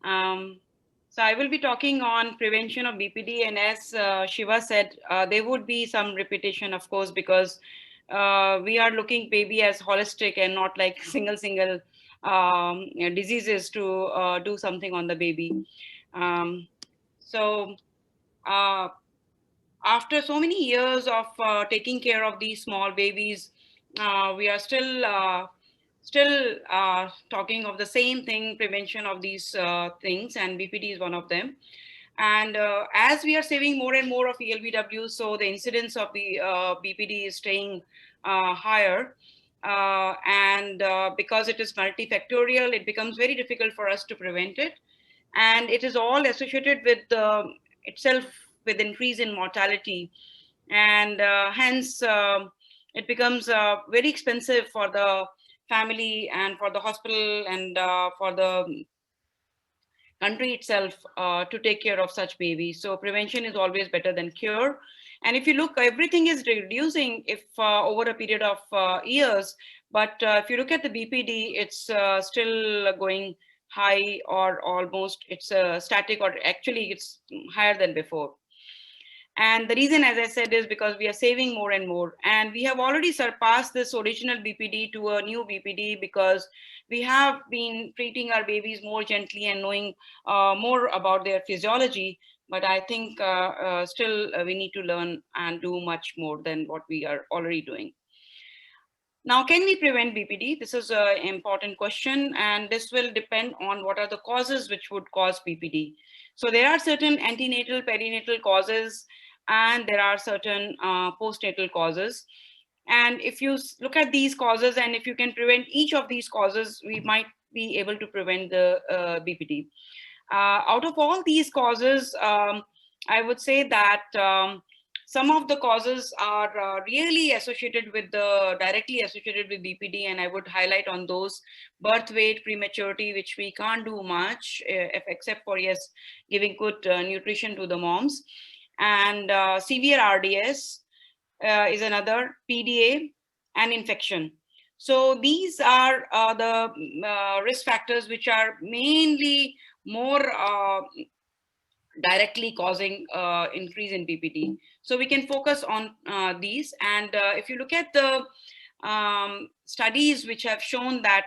Um, so I will be talking on prevention of BPD, and as Shiva said, there would be some repetition, of course, because we are looking baby as holistic and not like single diseases to do something on the baby. Um, so uh, after so many years of taking care of these small babies, we are still talking of the same thing, prevention of these things, and BPD is one of them. And as we are saving more and more of ELBW, so the incidence of the BPD is staying higher. And because it is multifactorial, it becomes very difficult for us to prevent it. And it is all associated with itself with increase in mortality. And hence, it becomes very expensive for the family and for the hospital and for the country itself to take care of such babies. So prevention is always better than cure. And if you look, everything is reducing if over a period of years. But if you look at the BPD, it's still going high, or almost it's static, or actually it's higher than before. And the reason, as I said, is because we are saving more and more. And we have already surpassed this original BPD to a new BPD because we have been treating our babies more gently and knowing more about their physiology. But I think still we need to learn and do much more than what we are already doing. Now, can we prevent BPD? This is an important question, and this will depend on what are the causes which would cause BPD. So there are certain antenatal, perinatal causes, and there are certain postnatal causes. And if you look at these causes, and if you can prevent each of these causes, we might be able to prevent the BPD. Out of all these causes, I would say that some of the causes are really associated with directly associated with BPD, and I would highlight on those: birth weight, prematurity, which we can't do much except for, yes, giving good nutrition to the moms, and severe RDS is another, PDA, and infection. So these are the risk factors which are mainly more directly causing increase in BPD. So we can focus on these. And if you look at the studies which have shown that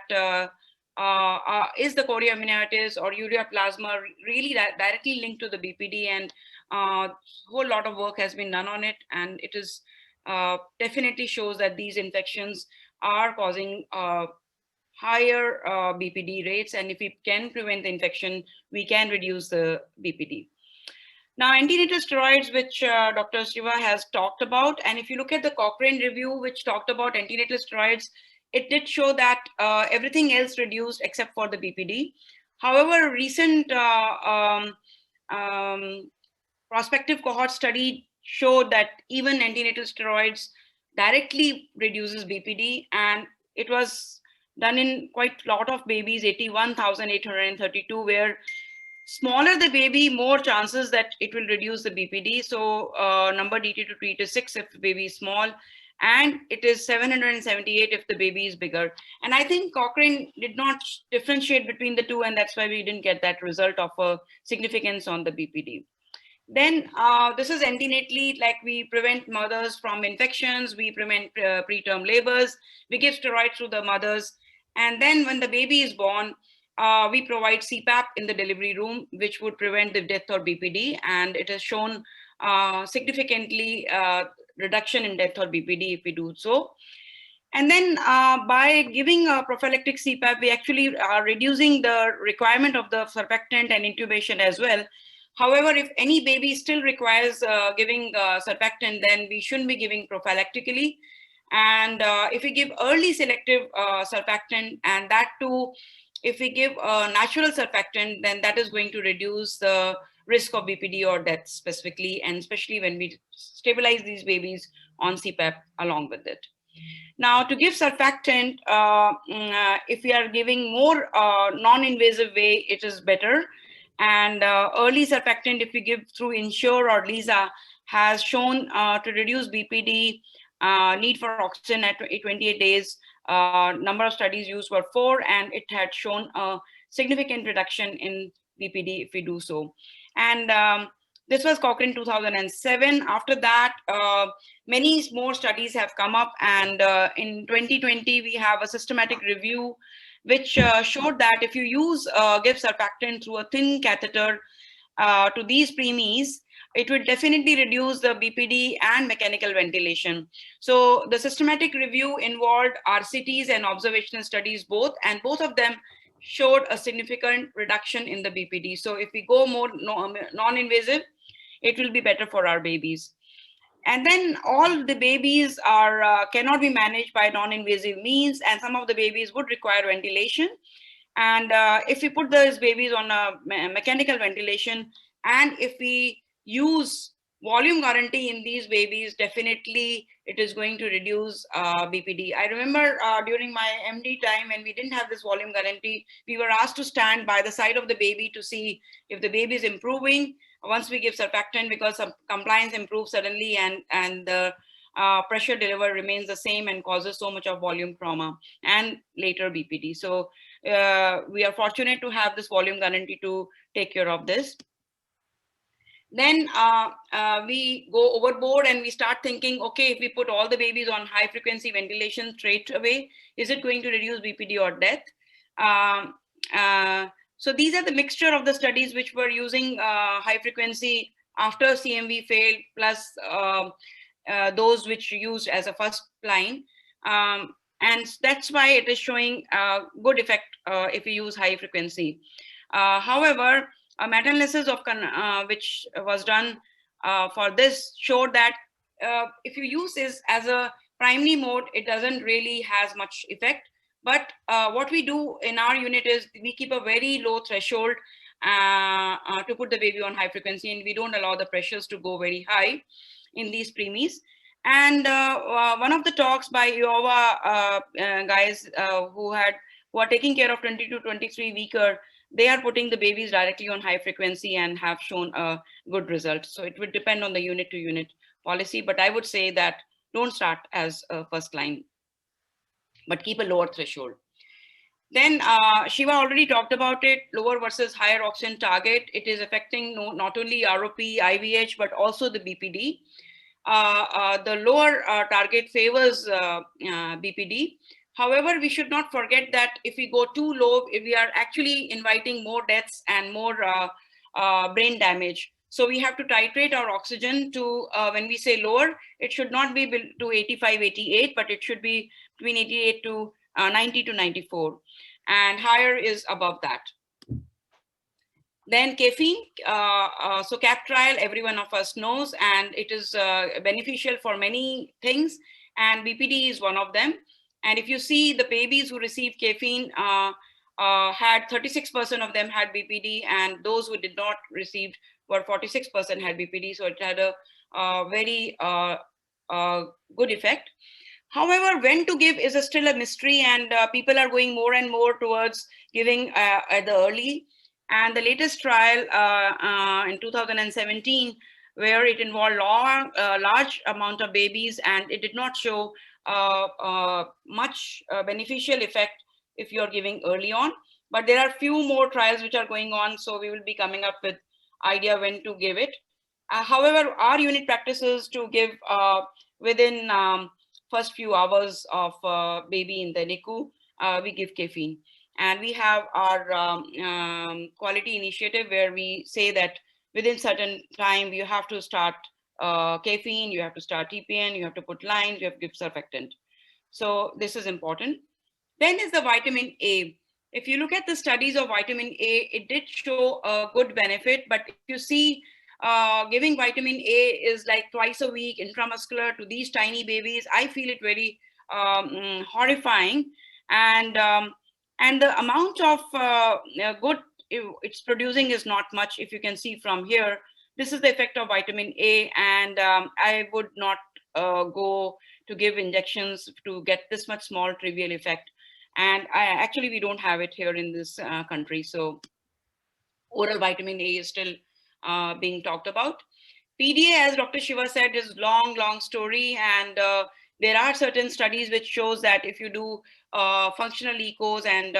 is the chorioamnionitis or ureaplasma really directly linked to the BPD, and a whole lot of work has been done on it, and it is definitely shows that these infections are causing higher BPD rates, and if we can prevent the infection, we can reduce the BPD. Now, antenatal steroids, which Dr. Shiva has talked about, and if you look at the Cochrane review, which talked about antenatal steroids, it did show that everything else reduced except for the BPD. However, recent prospective cohort study showed that even antenatal steroids directly reduces BPD, and it was done in quite a lot of babies, 81,832, where smaller the baby, more chances that it will reduce the BPD. So number needed to treat is 6 if the baby is small, and it is 778 if the baby is bigger. And I think Cochrane did not differentiate between the two, and that's why we didn't get that result of a significance on the BPD. Then this is antenatally, like we prevent mothers from infections, we prevent preterm labors, we give steroids to the mothers. And then when the baby is born, we provide CPAP in the delivery room, which would prevent the death or BPD. And it has shown significantly reduction in death or BPD if we do so. And then by giving a prophylactic CPAP, we actually are reducing the requirement of the surfactant and intubation as well. However, if any baby still requires giving surfactant, then we shouldn't be giving prophylactically. And if we give early selective surfactant, and that too, if we give natural surfactant, then that is going to reduce the risk of BPD or death specifically, and especially when we stabilize these babies on CPAP along with it. Now, to give surfactant, if we are giving more non-invasive way, it is better. And early surfactant, if we give through Ensure or Lisa, has shown to reduce BPD, need for oxygen at 28 days. Number of studies used were 4, and it had shown a significant reduction in BPD if we do so. And this was Cochrane 2007. After that, many more studies have come up, and in 2020 we have a systematic review which showed that if you use give surfactant through a thin catheter to these preemies, it would definitely reduce the BPD and mechanical ventilation. So the systematic review involved RCTs and observational studies both, and both of them showed a significant reduction in the BPD. So if we go more non-invasive, it will be better for our babies. And then all the babies are cannot be managed by non-invasive means, and some of the babies would require ventilation. And if we put those babies on a mechanical ventilation, and if we use volume guarantee in these babies, definitely it is going to reduce BPD. I remember during my MD time, when we didn't have this volume guarantee, we were asked to stand by the side of the baby to see if the baby is improving once we give surfactant, because some compliance improves suddenly, and the pressure delivered remains the same and causes so much of volume trauma and later BPD. So we are fortunate to have this volume guarantee to take care of this. Then we go overboard and we start thinking, okay, if we put all the babies on high frequency ventilation straight away, is it going to reduce BPD or death? So these are the mixture of the studies which were using high frequency after CMV failed, plus those which used as a first line. And that's why it is showing good effect if we use high frequency. However, a meta-analysis of which was done for this showed that if you use this as a primary mode, it doesn't really has much effect. But what we do in our unit is we keep a very low threshold to put the baby on high frequency, and we don't allow the pressures to go very high in these preemies. And one of the talks by Iowa guys who are taking care of 20 to 23 weeker, they are putting the babies directly on high frequency and have shown a good result. So it would depend on the unit to unit policy, but I would say that don't start as a first line, but keep a lower threshold. Then Shiva already talked about it, lower versus higher oxygen target. It is affecting not only ROP, IVH, but also the BPD. The lower target favors BPD. However, we should not forget that if we go too low, if we are actually inviting more deaths and more brain damage. So we have to titrate our oxygen to, when we say lower, it should not be to 85, 88, but it should be between 88 to 90 to 94. And higher is above that. Then caffeine, so CAP trial, every one of us knows, and it is beneficial for many things, and BPD is one of them. And if you see the babies who received caffeine, had 36% of them had BPD, and those who did not receive were 46% had BPD. So it had a very good effect. However, when to give is still a mystery, and people are going more and more towards giving at the early. And the latest trial in 2017, where it involved large amount of babies, and it did not show much beneficial effect if you're giving early on. But there are few more trials which are going on, so we will be coming up with idea when to give it. However, our unit practices to give within first few hours of baby in the NICU, we give caffeine. And we have our quality initiative where we say that within certain time, you have to start caffeine, you have to start TPN, you have to put lines, you have to give surfactant. So this is important. Then is the vitamin A. If you look at the studies of vitamin A, it did show a good benefit, but if you see giving vitamin A is like twice a week intramuscular to these tiny babies, I feel it very horrifying. And the amount of good it's producing is not much. If you can see from here, this is the effect of vitamin A, and I would not go to give injections to get this much small trivial effect. And actually, we don't have it here in this country. So oral vitamin A is still being talked about. PDA, as Dr. Shiva said, is long story, and There are certain studies which shows that if you do functional echos and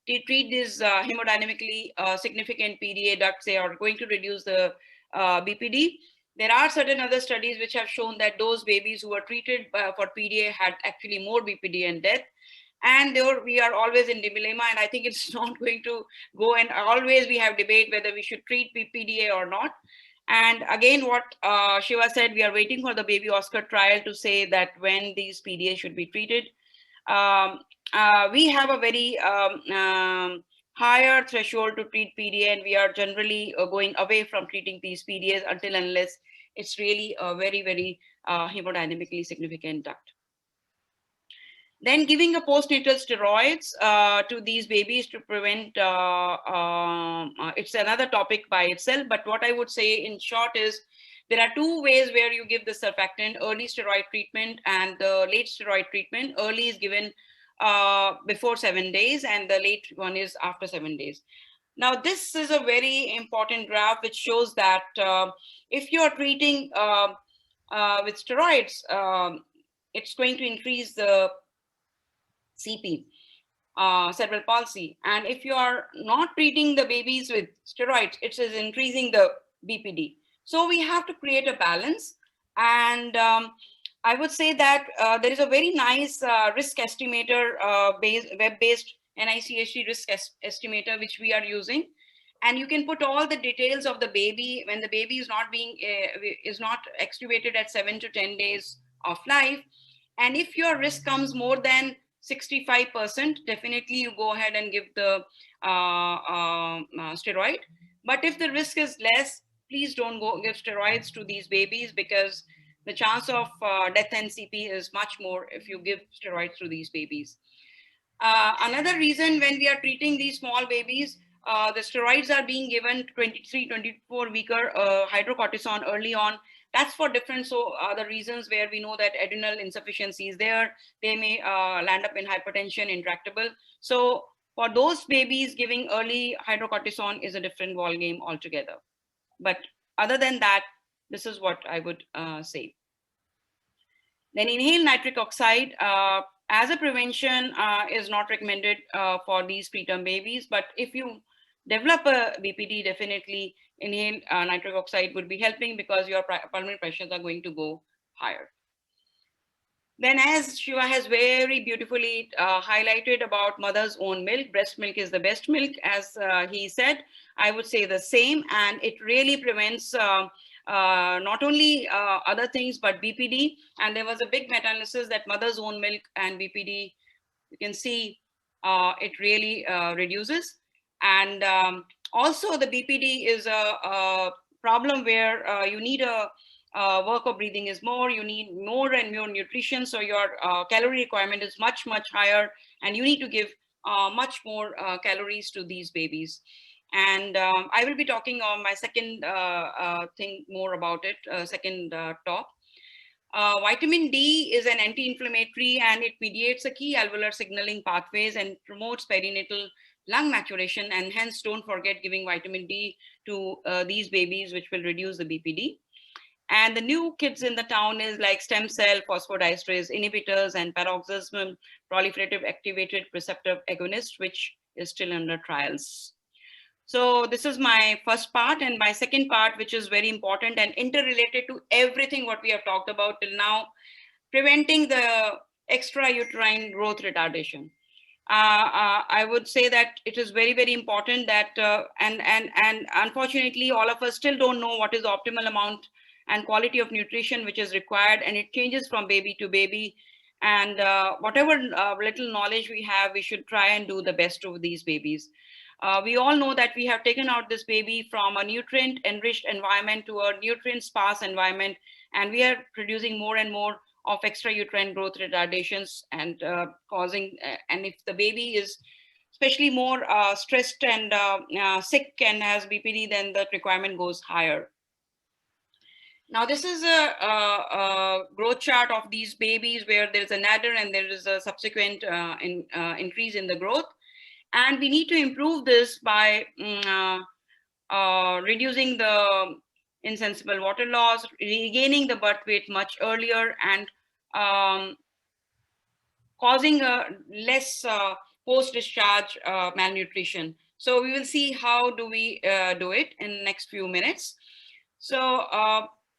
treat these hemodynamically significant PDA ducts, they are going to reduce the BPD. There are certain other studies which have shown that those babies who were treated for PDA had actually more BPD and death. And there we are always in dilemma, and I think it's not going to go, and always we have debate whether we should treat PDA or not. And again, what Shiva said, we are waiting for the baby Oscar trial to say that when these PDA should be treated. We have a very higher threshold to treat PDA, and we are generally going away from treating these PDAs until unless it's really a very, very hemodynamically significant duct. Then giving a postnatal steroids to these babies to prevent, it's another topic by itself, but what I would say in short is there are two ways where you give the surfactant: early steroid treatment and the late steroid treatment. Early is given before 7 days and the late one is after 7 days. Now, this is a very important graph which shows that if you are treating with steroids, it's going to increase the CP, cerebral palsy. And if you are not treating the babies with steroids, it is increasing the BPD. So we have to create a balance. And I would say that there is a very nice risk estimator, web-based NICHD risk estimator, which we are using. And you can put all the details of the baby when the baby is not extubated at 7 to 10 days of life. And if your risk comes more than 65%, definitely you go ahead and give the steroid. But if the risk is less, please don't go give steroids to these babies, because the chance of death and CP is much more if you give steroids to these babies. Another reason, when we are treating these small babies, the steroids are being given 23, 24 weeker hydrocortisone early on. That's for different other reasons where we know that adrenal insufficiency is there. They may land up in hypertension, intractable. So for those babies, giving early hydrocortisone is a different ball game altogether. But other than that, this is what I would say. Then inhaled nitric oxide as a prevention is not recommended for these preterm babies. But if you develop a BPD, definitely inhaled nitric oxide would be helping, because your pulmonary pressures are going to go higher. Then, as Shiva has very beautifully highlighted about mother's own milk, breast milk is the best milk, as he said. I would say the same, and it really prevents not only other things, but BPD. And there was a big meta-analysis that mother's own milk and BPD, you can see it really reduces. And also the BPD is a problem where you need a work of breathing is more, you need more and more nutrition. So your calorie requirement is much, much higher, and you need to give much more calories to these babies. And I will be talking on my second thing more about it, second talk. Vitamin D is an anti-inflammatory, and it mediates a key alveolar signaling pathways and promotes perinatal lung maturation. And hence, don't forget giving vitamin D to these babies, which will reduce the BPD. And the new kids in the town is like stem cell phosphodiesterase inhibitors and paroxysmal proliferative activated receptor agonist, which is still under trials. So this is my first part, and my second part, which is very important and interrelated to everything what we have talked about till now, preventing the extrauterine growth retardation. I would say that it is very, very important that, and unfortunately, all of us still don't know what is the optimal amount and quality of nutrition which is required, and it changes from baby to baby. And whatever little knowledge we have, we should try and do the best to these babies. We all know that we have taken out this baby from a nutrient enriched environment to a nutrient sparse environment, and we are producing more and more of extrauterine growth retardations, and causing, and if the baby is especially more stressed and sick and has BPD, then the requirement goes higher. Now, this is a growth chart of these babies where there is a nadir and there is a subsequent increase in the growth. And we need to improve this by reducing the insensible water loss, regaining the birth weight much earlier, and causing a less post-discharge malnutrition. So we will see how do we do it in the next few minutes. So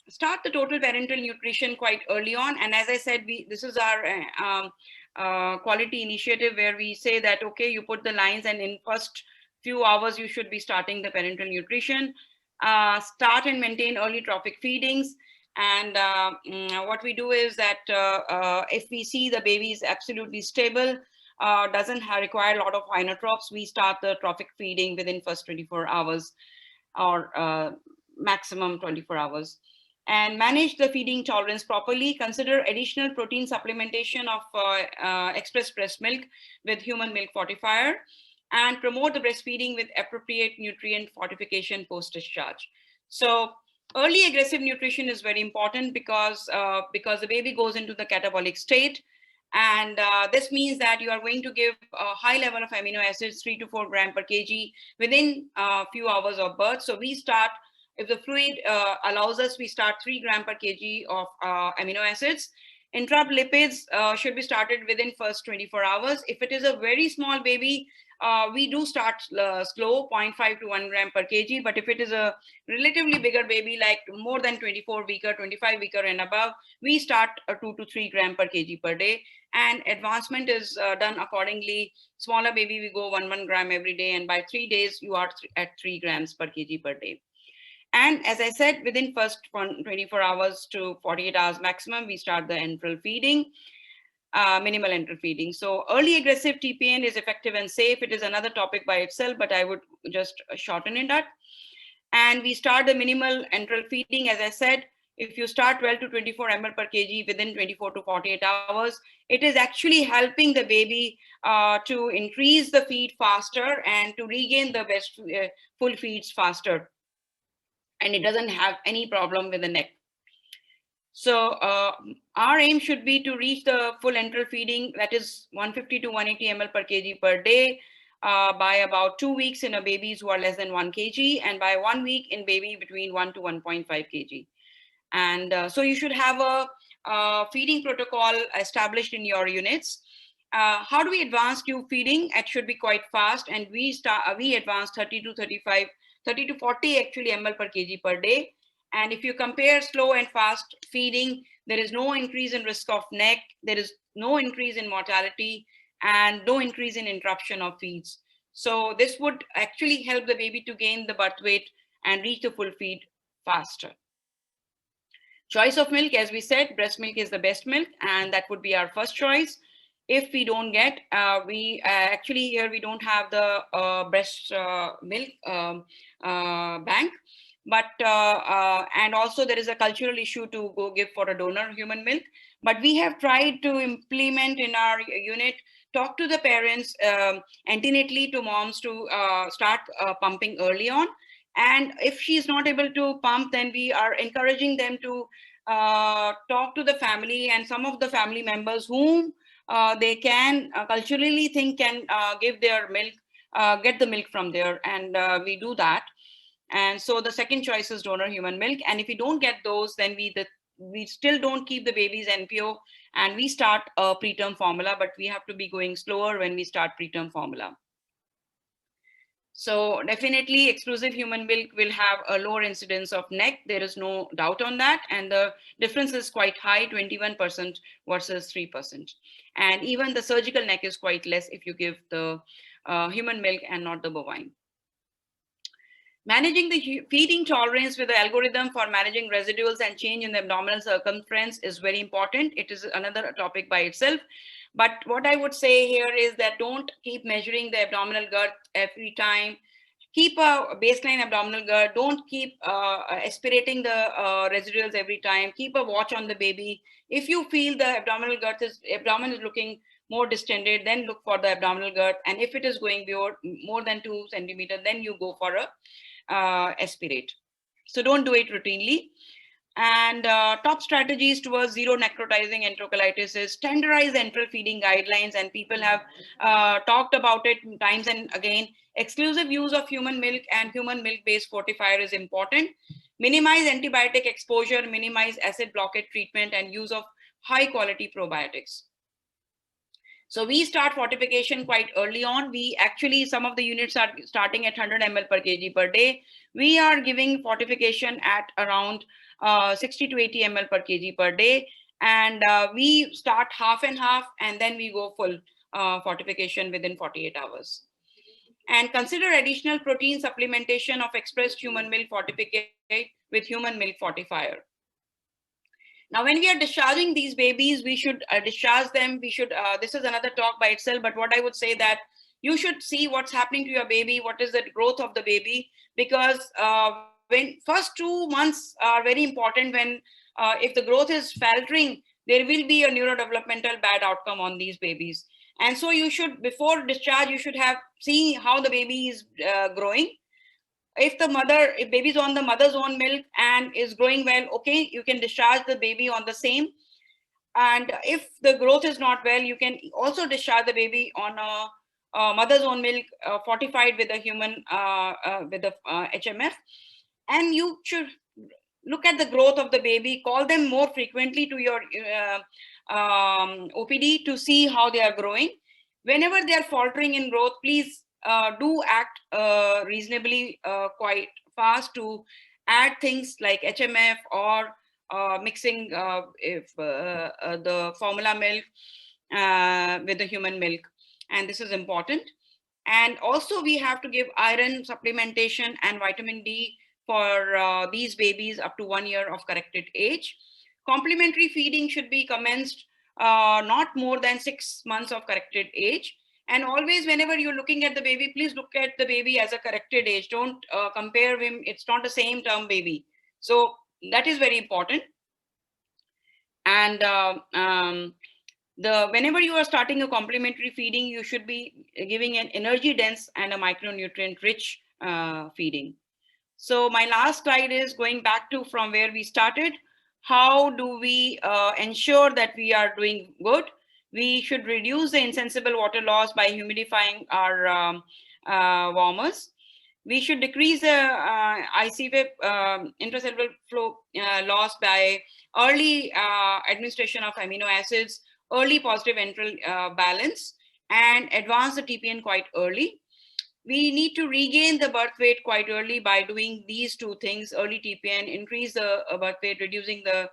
start the total parental nutrition quite early on. And as I said, this is our quality initiative where we say that, okay, you put the lines and in first few hours, you should be starting the parental nutrition. Start and maintain early trophic feedings. And what we do is that if we see the baby is absolutely stable, doesn't require a lot of inotropes, we start the trophic feeding within first 24 hours or maximum 24 hours. And manage the feeding tolerance properly. Consider additional protein supplementation of express breast milk with human milk fortifier, and promote the breastfeeding with appropriate nutrient fortification post-discharge. So early aggressive nutrition is very important because the baby goes into the catabolic state. And this means that you are going to give a high level of amino acids, 3 to 4 gram per kg within a few hours of birth. So we start, if the fluid allows us, we start 3 gram per kg of amino acids. Intralipids should be started within first 24 hours. If it is a very small baby, we do start slow, 0.5 to 1 gram per kg. But if it is a relatively bigger baby, like more than 24 weeker, 25 weeker and above, we start 2 to 3 gram per kg per day. And advancement is done accordingly. Smaller baby, we go 1 gram every day. And by 3 days, you are at 3 grams per kg per day. And as I said, within first 24 hours to 48 hours maximum, we start the enteral feeding. Minimal enteral feeding. So early aggressive TPN is effective and safe. It is another topic by itself, but I would just shorten it up. And we start the minimal enteral feeding. As I said, if you start 12 to 24 ml per kg within 24 to 48 hours, it is actually helping the baby to increase the feed faster and to regain the best full feeds faster. And it doesn't have any problem with the neck. So our aim should be to reach the full enteral feeding, that is 150 to 180 ml per kg per day, by about 2 weeks in a babies who are less than 1 kg, and by 1 week in baby between 1 to 1.5 kg. And so you should have a feeding protocol established in your units. How do we advance tube feeding? It should be quite fast, and we advance 30 to 35, 30 to 40 actually ml per kg per day. And if you compare slow and fast feeding, there is no increase in risk of neck, there is no increase in mortality, and no increase in interruption of feeds. So this would actually help the baby to gain the birth weight and reach the full feed faster. Choice of milk, as we said, breast milk is the best milk, and that would be our first choice. If we don't get, we actually here we don't have the breast milk bank, but and also there is a cultural issue to go give for a donor human milk. But we have tried to implement in our unit, talk to the parents antenatally to moms to start pumping early on. And if she's not able to pump, then we are encouraging them to talk to the family and some of the family members whom they can culturally think can give their milk, get the milk from there. And we do that. And so the second choice is donor human milk. And if we don't get those, then we still don't keep the baby's NPO, and we start a preterm formula, but we have to be going slower when we start preterm formula. So definitely exclusive human milk will have a lower incidence of neck. There is no doubt on that. And the difference is quite high, 21% versus 3%. And even the surgical neck is quite less if you give the human milk and not the bovine. Managing the feeding tolerance with the algorithm for managing residuals and change in the abdominal circumference is very important. It is another topic by itself. But what I would say here is that don't keep measuring the abdominal girth every time. Keep a baseline abdominal girth. Don't keep aspirating the residuals every time. Keep a watch on the baby. If you feel the abdomen is looking more distended, then look for the abdominal girth. And if it is going more than 2 centimeters, then you go for a aspirate. So don't do it routinely. And top strategies towards zero necrotizing enterocolitis is standardized enteral feeding guidelines, and people have talked about it times and again. Exclusive use of human milk and human milk-based fortifier is important. Minimize antibiotic exposure, minimize acid blockade treatment, and use of high quality probiotics. So we start fortification quite early on. We actually, some of the units are starting at 100 ml per kg per day. We are giving fortification at around 60 to 80 ml per kg per day. And we start half and half, and then we go full fortification within 48 hours. And consider additional protein supplementation of expressed human milk fortificate with human milk fortifier. Now, when we are discharging these babies, we should discharge them. We should, this is another talk by itself, but what I would say that you should see what's happening to your baby, what is the growth of the baby, because when first 2 months are very important. When if the growth is faltering, there will be a neurodevelopmental bad outcome on these babies. And so you should, before discharge, you should have seen how the baby is growing. If baby's on the mother's own milk and is growing well, okay, you can discharge the baby on the same. And if the growth is not well, you can also discharge the baby on a mother's own milk fortified with a human with the HMF. And you should look at the growth of the baby, call them more frequently to your OPD to see how they are growing. Whenever they are faltering in growth, please do act reasonably quite fast to add things like HMF or mixing the formula milk with the human milk. And this is important. And also we have to give iron supplementation and vitamin D for these babies up to 1 year of corrected age. Complementary feeding should be commenced not more than 6 months of corrected age. And always, whenever you're looking at the baby, please look at the baby as a corrected age. Don't compare him. It's not the same term baby. So that is very important. And whenever you are starting a complementary feeding, you should be giving an energy dense and a micronutrient rich feeding. So my last slide is going back to from where we started. How do we ensure that we are doing good? We should reduce the insensible water loss by humidifying our warmers. We should decrease the ICVIP intracellular flow loss by early administration of amino acids, early positive enteral balance, and advance the TPN quite early. We need to regain the birth weight quite early by doing these two things: early TPN, increase the birth weight, reducing the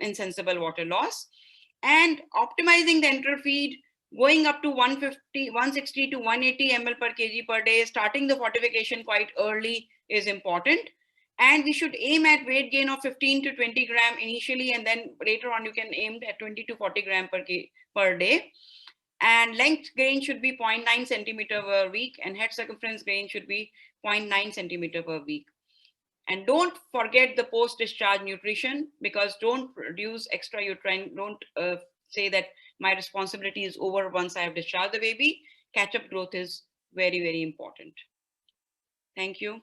insensible water loss, and optimizing the enteral feed, going up to 150, 160 to 180 ml per kg per day, starting the fortification quite early is important. And we should aim at weight gain of 15 to 20 gram initially, and then later on you can aim at 20 to 40 gram per day. And length gain should be 0.9 centimeter per week, and head circumference gain should be 0.9 centimeter per week. And don't forget the post-discharge nutrition, because don't produce extra uterine. Don't say that my responsibility is over once I have discharged the baby. Catch-up growth is very, very important. Thank you.